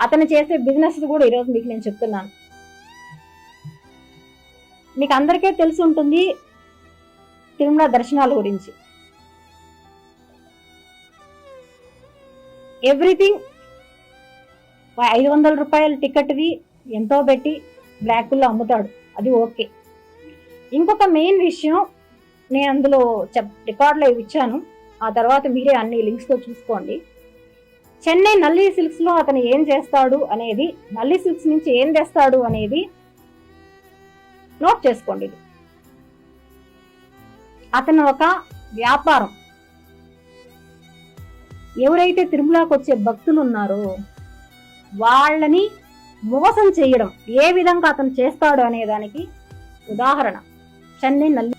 అతను చేసే బిజినెస్ కూడా ఈరోజు మీకు నేను చెప్తున్నాను. మీకు అందరికీ తెలిసి ఉంటుంది తిరుమల దర్శనాల గురించి. ఎవ్రీథింగ్ 500 రూపాయల టికెట్వి ఎంతో పెట్టి బ్లాక్లో అమ్ముతాడు, అది ఓకే. ఇంకొక మెయిన్ విషయం నేను అందులో రికార్డులో ఇచ్చాను, ఆ తర్వాత మీరే అన్ని లింక్స్తో చూసుకోండి. చెన్నై నల్లి సిల్క్స్లో అతను ఏం చేస్తాడు అనేది, నల్లి సిల్క్స్ నుంచి ఏం తెస్తాడు అనేది నోట్ చేసుకోండి. ఇది అతను ఒక వ్యాపారం. ఎవరైతే తిరుమలకు వచ్చే భక్తులు ఉన్నారో వాళ్ళని మోసం చేయడం ఏ విధంగా అతను చేస్తాడు అనే దానికి ఉదాహరణ చెన్నై నల్లి.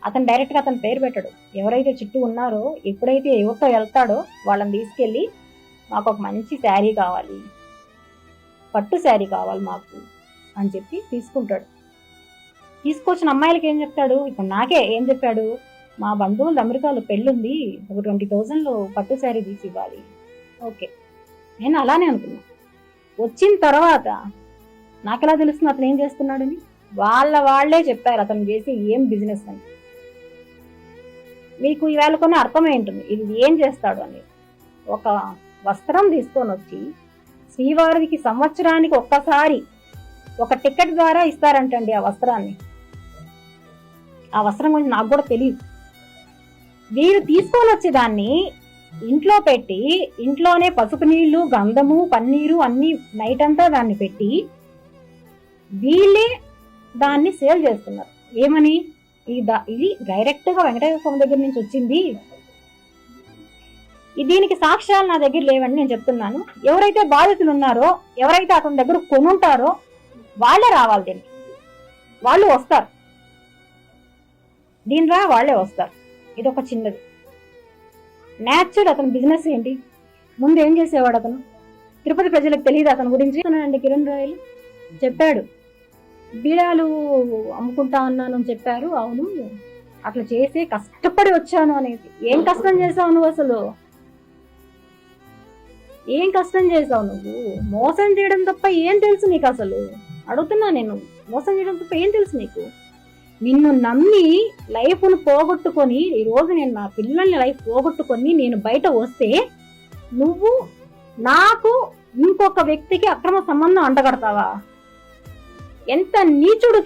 అతను డైరెక్ట్ గా అతను పేరు పెట్టాడు. ఎవరైతే చుట్టూ ఉన్నారో ఎప్పుడైతే ఎవరితో వెళ్తాడో వాళ్ళని తీసుకెళ్ళి మాకు ఒక మంచి శారీ కావాలి, పట్టు శారీ కావాలి మాకు అని చెప్పి తీసుకుంటాడు. తీసుకొచ్చిన అమ్మాయిలకి ఏం చెప్తాడు, ఇప్పుడు నాకే ఏం చెప్పాడు, మా బంధువులు అమెరికాలో పెళ్ళుంది, ఒక 20,000లో పట్టు శారీ తీసి ఇవ్వాలి. ఓకే, నేను అలానే అనుకున్నా. వచ్చిన తర్వాత నాకెలా తెలుస్తుంది అతను ఏం చేస్తున్నాడని? వాళ్ళే చెప్పారు అతను చేసి ఏం బిజినెస్ అని. మీకు ఈవేళ కొన్ని అర్థమై ఉంటుంది ఇది ఏం చేస్తాడు అని. ఒక వస్త్రం తీసుకొని వచ్చి శ్రీవారికి సంవత్సరానికి ఒక్కసారి ఒక టికెట్ ద్వారా ఇస్తారంటండి ఆ వస్త్రాన్ని. ఆ వస్త్రం గురించి నాకు కూడా తెలియదు. వీరు తీసుకొని వచ్చేదాన్ని ఇంట్లో పెట్టి, ఇంట్లోనే పసుపు నీళ్లు, గంధము, పన్నీరు అన్ని నైట్ అంతా దాన్ని పెట్టి వీళ్ళే దాన్ని సేల్ చేస్తున్నారు. ఏమని? ఇది డైరెక్ట్ గా వెంకటేశ్వర స్వామి దగ్గర నుంచి వచ్చింది, దీనికి సాక్ష్యాలు నా దగ్గర లేవని నేను చెప్తున్నాను. ఎవరైతే బాధితులు ఉన్నారో, ఎవరైతే అతని దగ్గర కొనుంటారో వాళ్ళే రావాలి, దీనికి వాళ్ళు వస్తారు, దీనిరా వాళ్ళే వస్తారు. ఇది ఒక చిన్నది న్యాచురల్. అతని బిజినెస్ ఏంటి? ముందు ఏం చేసేవాడు అతను? తిరుపతి ప్రజలకు తెలియదు అతని గురించి అండి. కిరణ్ రాయలు చెప్పాడు, బీడాలు అమ్ముకుంటా అన్నాను అని చెప్పారు. అవును, అట్లా చేసి కష్టపడి వచ్చాను అనేది. ఏం కష్టం చేసావు నువ్వు? అసలు ఏం కష్టం చేసావు నువ్వు? మోసం చేయడం తప్ప ఏం తెలుసు నీకు? అసలు అడుగుతున్నా నేను, మోసం చేయడం తప్ప ఏం తెలుసు నీకు? నిన్ను నమ్మి లైఫ్ను పోగొట్టుకొని, ఈరోజు నేను నా పిల్లల్ని లైఫ్ పోగొట్టుకొని నేను బయట వస్తే నువ్వు నాకు ఇంకొక వ్యక్తికి అక్రమ సంబంధం అంటగడతావా? ఎంత నీచుడు!